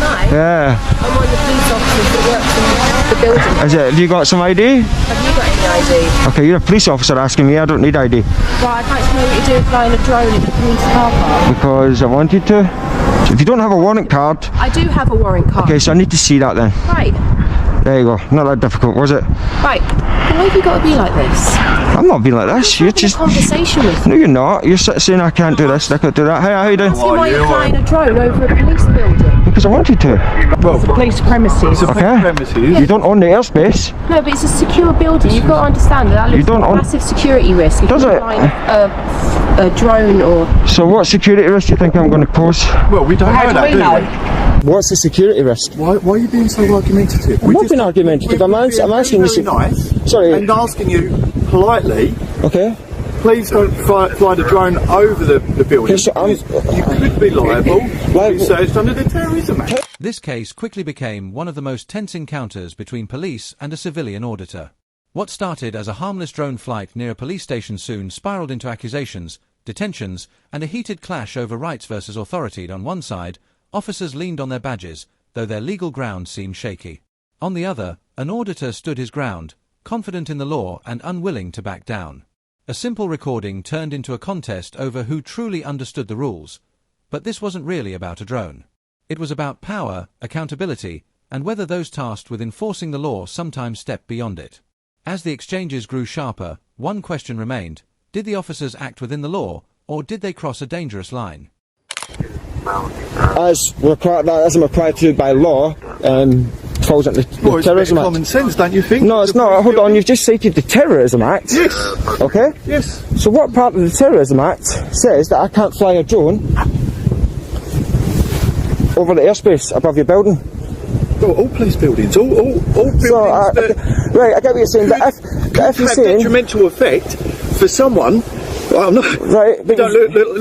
I? Yeah. I'm one of the police officers that works in the building. Is it? Have you got some ID? Have you got any ID? Okay, you're a police officer asking me. I don't need ID. Right, I'd like to know what you're doing flying a drone in the police car park. Because I wanted to. So if you don't have a warrant card... I do have a warrant card. Okay, so I need to see that then. Right. There you go. Not that difficult, was it? Right. Why have you got to be like this? I'm not being like this. You're just having a conversation with me. No, you're not. You're saying I can't do this, I can't do that. Hey, how you doing? Asking why you're flying a drone over a police building. Because I wanted to. Well, It's a police premises. Okay. You don't own the airspace. No, but it's a secure building. You've got to understand that there's a massive security risk. If Does you're it? flying a drone or... So what security risk do you think I'm going to pose? Well, we don't know that, do we? What's the security risk? Why are you being so argumentative? I'm not being argumentative. I'm asking you... Nice. Sorry. And asking you politely... Okay. Please don't fly the drone over the building. Okay, so you could be liable to be searched under the Terrorism Act. This case quickly became one of the most tense encounters between police and a civilian auditor. What started as a harmless drone flight near a police station soon spiraled into accusations, detentions, and a heated clash over rights versus authority. On one side, officers leaned on their badges, though their legal ground seemed shaky. On the other, an auditor stood his ground, confident in the law and unwilling to back down. A simple recording turned into a contest over who truly understood the rules. But this wasn't really about a drone. It was about power, accountability, and whether those tasked with enforcing the law sometimes stepped beyond it. As the exchanges grew sharper, one question remained: did the officers act within the law, or did they cross a dangerous line? As I'm required to by law, falls into the Terrorism Act. Common sense, don't you think? No, it's not. Hold on, you've just cited the Terrorism Act. Yes. Okay? Yes. So what part of the Terrorism Act says that I can't fly a drone over the airspace above your building? Well, all police buildings, all buildings right, I get what you're saying, but if you're saying... detrimental effect for someone... Well, I'm not, right, you don't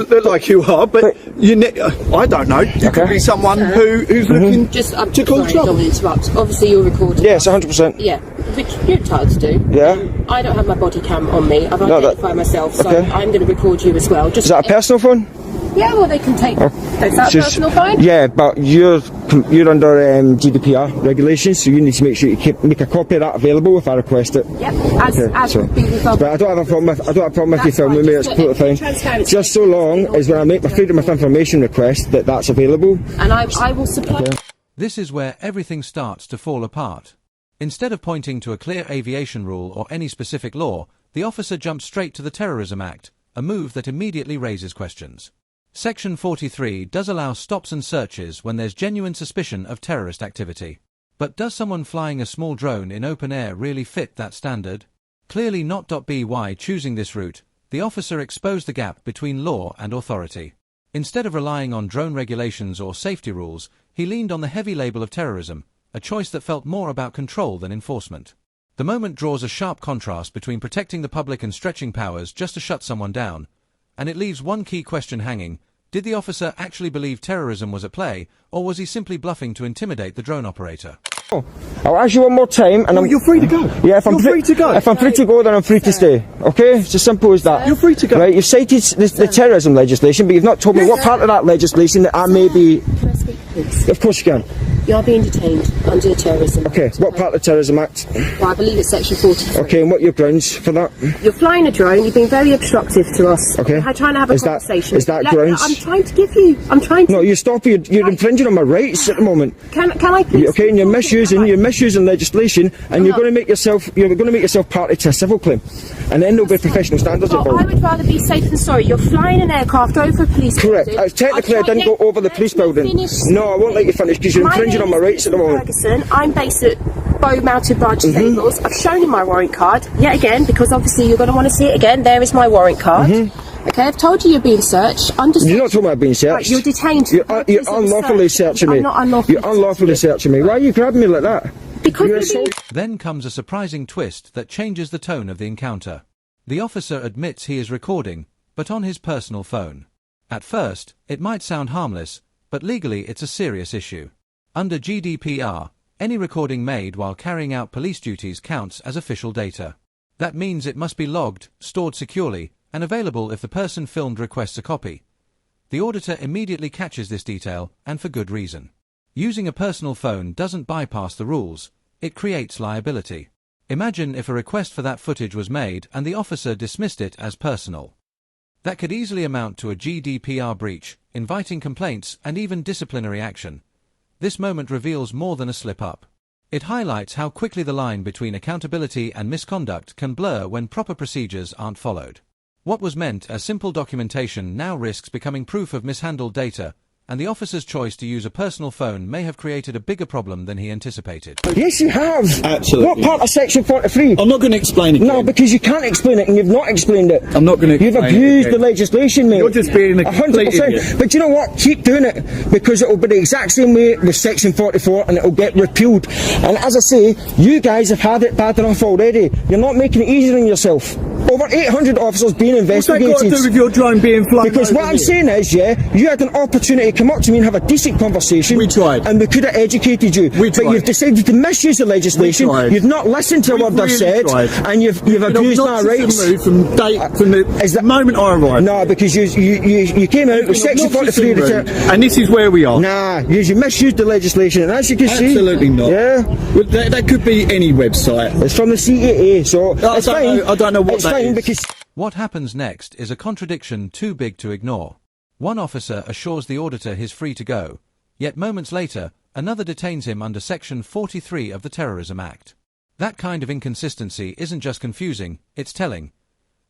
look like you are, but I don't know. You could be someone who's looking to cause trouble. Interrupt. Obviously, you're recording. Yes, 100%. Yeah, which you're entitled to do. Yeah. I don't have my body cam on me. I've identified myself, so I'm going to record you as well. Is that a personal phone? Yeah, well, they can take... Is that a personal phone? Yeah, but you're under GDPR regulations, so you need to make sure you make a copy of that available if I request it. Yep, as would be the But I don't have a problem if you film with me, it's completely fine. Just so long as when I make my freedom of information request that's available. And I will supply... Okay. This is where everything starts to fall apart. Instead of pointing to a clear aviation rule or any specific law, the officer jumped straight to the Terrorism Act, a move that immediately raises questions. Section 43 does allow stops and searches when there's genuine suspicion of terrorist activity. But does someone flying a small drone in open air really fit that standard? Clearly not. By choosing this route, the officer exposed the gap between law and authority. Instead of relying on drone regulations or safety rules, he leaned on the heavy label of terrorism, a choice that felt more about control than enforcement. The moment draws a sharp contrast between protecting the public and stretching powers just to shut someone down. And it leaves one key question hanging: did the officer actually believe terrorism was at play, or was he simply bluffing to intimidate the drone operator? I'll ask you one more time, and you're free to go. Yeah, if I'm free to go. If I'm free to go, then I'm free to stay. Okay, it's as simple as that. You're free to go. Right, you've cited the terrorism legislation, but you've not told me what part of that legislation that I may be. Can I speak, please? Of course you can. You are being detained under the Terrorism Act. Okay, what part of the Terrorism Act? Well, I believe it's Section 43. Okay, and what are your grounds for that? You're flying a drone, you're being very obstructive to us. Okay. I'm trying to have a conversation. Is that grounds? I'm trying to give you... No, you stop, you're infringing on my rights at the moment. Can I please... Okay, and you're misusing legislation, and you're going to make yourself party to a civil claim. And then there'll be professional standards involved. I would rather be safe than sorry. You're flying an aircraft over a police building. Correct. Technically, I didn't go over the police building. No, I won't let you finish because you're infringing on my rights at the moment. Ferguson. I'm based at Bow Mounted Branch Stables. I've shown you my warrant card, yet again, because obviously you're going to want to see it again. There is my warrant card. Okay, I've told you you're being searched. You're not talking about being searched. Right, you're detained. You're unlawfully searching me. I'm not unlawfully. You're unlawfully searching me. Why are you grabbing me like that? Because Then comes a surprising twist that changes the tone of the encounter. The officer admits he is recording, but on his personal phone. At first, it might sound harmless, but legally it's a serious issue. Under GDPR, any recording made while carrying out police duties counts as official data. That means it must be logged, stored securely, and available if the person filmed requests a copy. The auditor immediately catches this detail, and for good reason. Using a personal phone doesn't bypass the rules, it creates liability. Imagine if a request for that footage was made and the officer dismissed it as personal. That could easily amount to a GDPR breach, inviting complaints and even disciplinary action. This moment reveals more than a slip-up. It highlights how quickly the line between accountability and misconduct can blur when proper procedures aren't followed. What was meant as simple documentation now risks becoming proof of mishandled data, and the officer's choice to use a personal phone may have created a bigger problem than he anticipated. Yes, you have. Absolutely. What part of section 43? I'm not going to explain it. No, because you can't explain it and you've not explained it. I'm not going to You've explain abused it the legislation, mate. You're just being a complete idiot. But you know what? Keep doing it, because it will be the exact same way with section 44 and it will get repealed. And as I say, you guys have had it bad enough already. You're not making it easier on yourself. Over 800 officers being investigated. What's that got to do with your drone being flown Because over what I'm here? saying is, yeah, you had an opportunity to come up to me and have a decent conversation. We tried. And we could have educated you. We tried. But you've decided to misuse the legislation. We tried. You've not listened to what I've really said. tried. And you've abused my rights. From the moment I arrived. No, because you came out with section 43 of the and this is where we are. Nah, you misused the legislation, and as you can see... Absolutely not. Yeah. Well, that could be any website. It's from the CAA, so it's fine. I don't know what it's that fine is. because... What happens next is a contradiction too big to ignore. One officer assures the auditor he's free to go, yet moments later, another detains him under Section 43 of the Terrorism Act. That kind of inconsistency isn't just confusing, it's telling.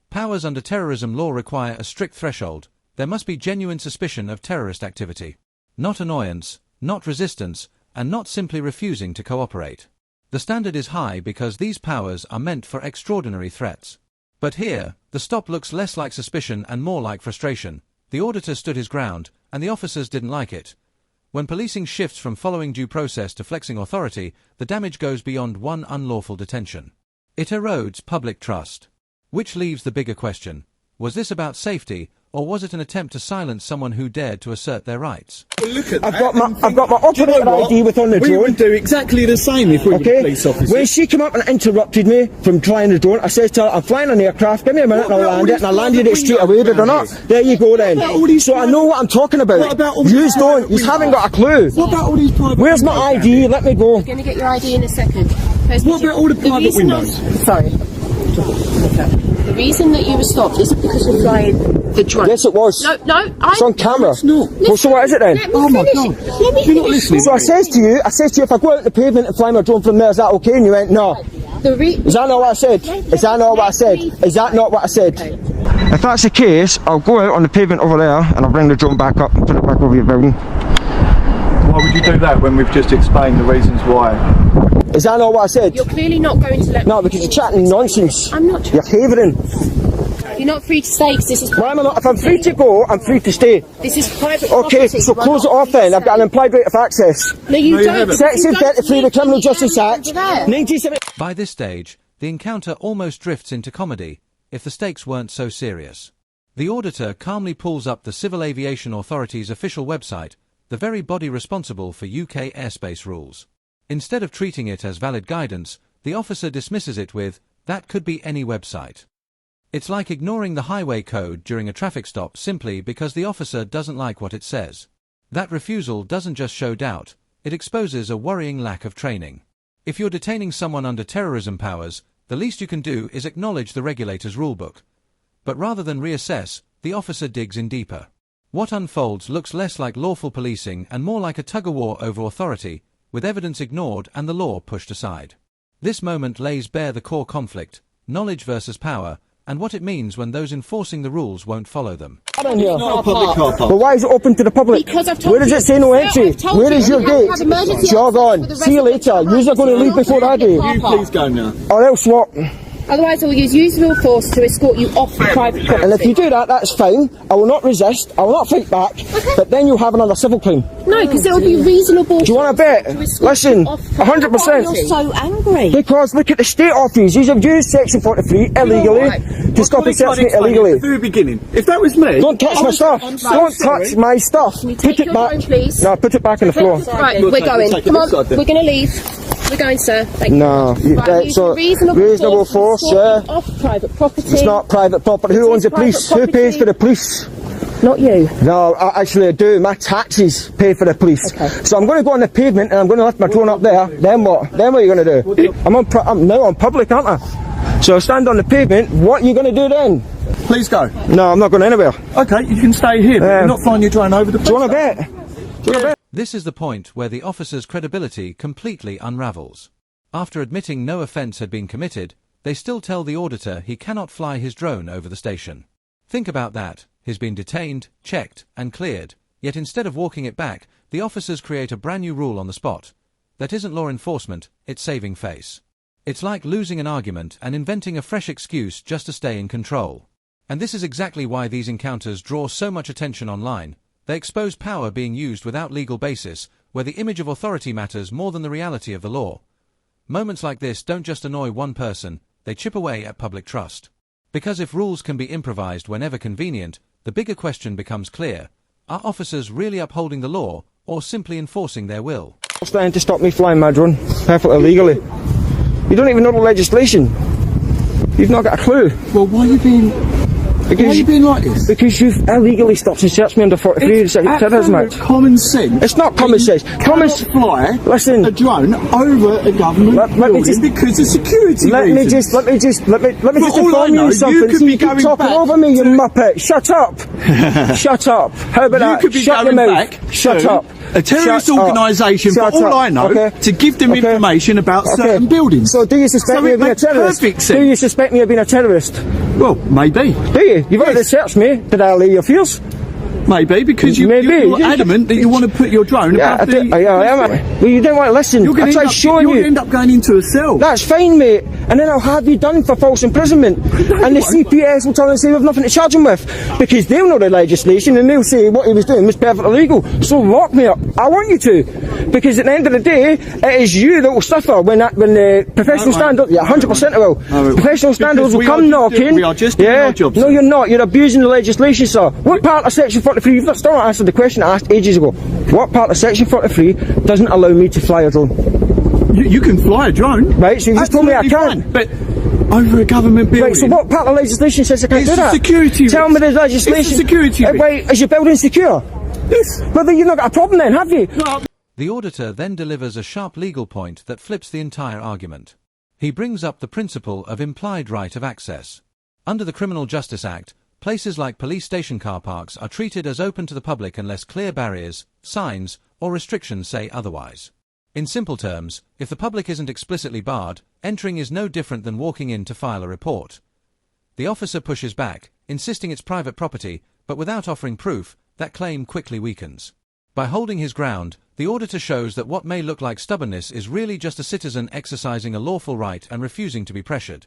Powers under terrorism law require a strict threshold. There must be genuine suspicion of terrorist activity. Not annoyance, not resistance, and not simply refusing to cooperate. The standard is high because these powers are meant for extraordinary threats. But here, the stop looks less like suspicion and more like frustration. The auditor stood his ground, and the officers didn't like it. When policing shifts from following due process to flexing authority, the damage goes beyond one unlawful detention. It erodes public trust. Which leaves the bigger question. Was this about safety, or was it an attempt to silence someone who dared to assert their rights? Well, look at I've got my operator ID with on the We drone. would do exactly the same if we were Okay? police officers. When she came up and interrupted me from flying the drone, I said to her, I'm flying an aircraft, give me a minute and I'll land it, and I landed it straight away, did I not? There you go then. So I know what I'm talking about. What about all these You don't, you private haven't got a clue. What about all these private Where's my windows ID? Let me go. I'm going to get your ID in a second. What about all the private windows? Sorry. The reason that you were stopped isn't because you're flying the drone. Yes, it was. No, It's on camera. It's not. Well, so what is it then? Oh my God. You're not listening. So I says to you, if I go out on the pavement and fly my drone from there, is that okay? And you went, no. Is that not what I said? Is that not what I said? Is that not what I said? If that's the case, I'll go out on the pavement over there and I'll bring the drone back up and put it back over your building. Why would you do that when we've just explained the reasons why? Is that not what I said? You're clearly not going to let No, me. because you're chatting nonsense. I'm not. You're havering. You're not free to stay because this is. Why am I not? If I'm free to go, I'm free to stay. This is private Okay, property. so You are close it not off free to then. I've got an stay. implied right of access. No, you don't. haven't. Section You don't 33 of the need Criminal to Justice be Act, over there. 1970. By this stage, the encounter almost drifts into comedy, if the stakes weren't so serious. The auditor calmly pulls up the Civil Aviation Authority's official website, the very body responsible for UK airspace rules. Instead of treating it as valid guidance, the officer dismisses it with, "That could be any website." It's like ignoring the highway code during a traffic stop simply because the officer doesn't like what it says. That refusal doesn't just show doubt, it exposes a worrying lack of training. If you're detaining someone under terrorism powers, the least you can do is acknowledge the regulator's rulebook. But rather than reassess, the officer digs in deeper. What unfolds looks less like lawful policing and more like a tug-of-war over authority, with evidence ignored and the law pushed aside. This moment lays bare the core conflict, knowledge versus power, and what it means when those enforcing the rules won't follow them. In here. Not a public car park. But why is it open to the public? Because I've told Where does you. it say no Sir, entry? I've told Where you. is your We have to gate? have emergency Jog access on. for the See you residents later. of the You're going to leave house. before I do. You please go now. Or else what? Otherwise, I will use usual force to escort you off the private property. And if you do that, that's fine. I will not resist. I will not fight back. But then you'll have another civil claim. No, because it will be reasonable. Do you want to bet? Listen, 100%. You're so angry. Because look at the state office. These have used Section 43 illegally to stop and search me illegally. At the very beginning. If that was me... Don't touch my stuff. Don't touch my stuff. you Put take it your back. phone, please? No, put it back on the floor. Right, We'll we're take it going. this Come on, side then. we're going to leave. We're going, sir. Thank you. No, Right, use so reasonable force, to escort yeah. you off private property. It's not private property. Who It owns is the police? private Who pays property. for the police? Not you. No, actually I do. My taxes pay for the police. Okay. So I'm going to go on the pavement and I'm going to lift my drone up there. Then what? Then what are you going to do? I'm now on public, aren't I? So I stand on the pavement. What are you going to do then? Please go. No, I'm not going anywhere. Okay, you can stay here, but you're not flying your drone over the place. Do you want to bet? Do you want to bet? This is the point where the officer's credibility completely unravels. After admitting no offence had been committed, they still tell the auditor he cannot fly his drone over the station. Think about that. He's been detained, checked, and cleared, yet instead of walking it back, the officers create a brand new rule on the spot. That isn't law enforcement, it's saving face. It's like losing an argument and inventing a fresh excuse just to stay in control. And this is exactly why these encounters draw so much attention online. They expose power being used without legal basis, where the image of authority matters more than the reality of the law. Moments like this don't just annoy one person, they chip away at public trust. Because if rules can be improvised whenever convenient, the bigger question becomes clear. Are officers really upholding the law, or simply enforcing their will? What's trying to stop me flying my drone perfectly legally? You don't even know the legislation. You've not got a clue. Well, why are you being like this? Because you've illegally stopped and searched me under 43. It's absolute common sense. It's not common sense. Fly Listen, a drone over a government building because of security let me reasons. just all I inform know, you something. you could So be you keep going talking back over me, you to- muppet. Shut up. Shut up. How about You that? could be Shut your going mouth. back Shut to up. a terrorist Shut up. organisation, for Shut all up. I know, Okay. to give them Okay. information about certain buildings. So do you suspect So me it of being a makes terrorist? perfect Do sense. you suspect me of being a terrorist? Well, maybe. Do you? You've already searched me. Did I allay your fears? Maybe, because you're adamant that you want to put your drone Yeah, above I do. the... Yeah, I am. Well, you don't want to listen. You're I going tried showing to you. end up going into a cell. That's fine, mate. And then I'll have you done for false imprisonment. And the CPS will turn and say we've nothing to charge him with. Because they'll know the legislation and they'll say what he was doing was perfectly legal. So lock me up. I want you to. Because at the end of the day, it is you that will suffer when the professional standards... Yeah, 100% it will. Professional standards will come knocking. We are just doing our jobs. No, you're not. You're abusing the legislation, sir. What part of Section 43... You've still not answered the question I asked ages ago. What part of Section 43 doesn't allow me to fly a drone? You can fly a drone. Right, so you just told me I Absolutely can't. fine, but over a government building... Right, so what part of legislation says I can't It's do a that? security Tell risk. me the legislation. It's a security risk. Wait, is your building secure? Yes. Well, then you've not got a problem then, have you? Well, The auditor then delivers a sharp legal point that flips the entire argument. He brings up the principle of implied right of access. Under the Criminal Justice Act, places like police station car parks are treated as open to the public unless clear barriers, signs, or restrictions say otherwise. In simple terms, if the public isn't explicitly barred, entering is no different than walking in to file a report. The officer pushes back, insisting it's private property, but without offering proof, that claim quickly weakens. By holding his ground, the auditor shows that what may look like stubbornness is really just a citizen exercising a lawful right and refusing to be pressured.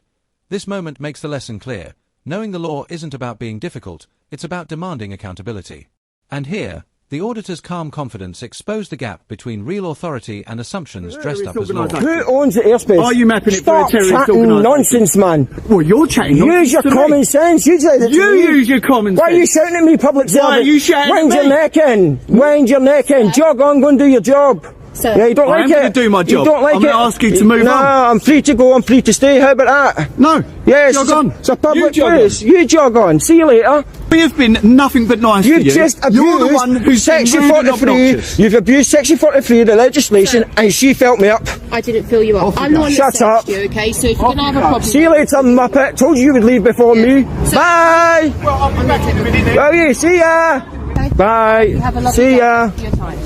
This moment makes the lesson clear. Knowing the law isn't about being difficult, it's about demanding accountability. And here, the auditor's calm confidence exposed the gap between real authority and assumptions dressed up as law. Who owns the airspace? Are you mapping it for a Stop terrorist chatting organisation? nonsense, man. well, you're chatting Use nonsense your to me. common sense. You say that to You me. use your common sense. Why are you shouting at me, public servant? Why are you shouting at Wind your me? neck in. Wind your neck in. Jog on, go and do your job. Sir, Yeah, you don't I like am it. gonna do my job. You don't like I'm it. gonna ask you to move no, on. I'm free to go. I'm free to stay. How about that? No. Yes, Jog on. It's a public You jog place. You jog on. See you later. We have been nothing but nice You've to you. just abused You're the one who's Section been rude and 43. obnoxious. You've abused Section 43 of the legislation, and she felt me up. I didn't fill you up. I'm the one that Shut up. searched you, okay? So if you're going to have a problem... See you later, Muppet. Told you you would leave before me. Bye. I'm not taking it. Well, you see ya. Okay. Bye. Have a lovely See day. ya. For your time.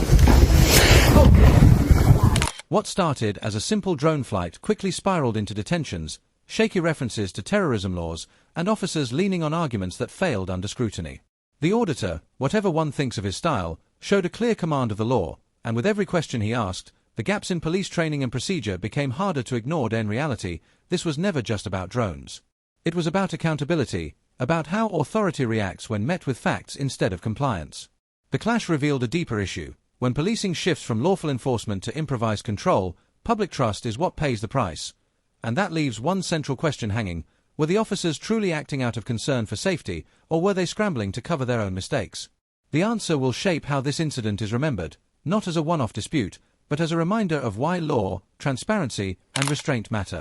What started as a simple drone flight quickly spiraled into detentions, shaky references to terrorism laws, and officers leaning on arguments that failed under scrutiny. The auditor, whatever one thinks of his style, showed a clear command of the law, and with every question he asked, the gaps in police training and procedure became harder to ignore. In reality, this was never just about drones. It was about accountability, about how authority reacts when met with facts instead of compliance. The clash revealed a deeper issue. When policing shifts from lawful enforcement to improvised control, public trust is what pays the price. And that leaves one central question hanging: were the officers truly acting out of concern for safety, or were they scrambling to cover their own mistakes? The answer will shape how this incident is remembered, not as a one-off dispute, but as a reminder of why law, transparency, and restraint matter.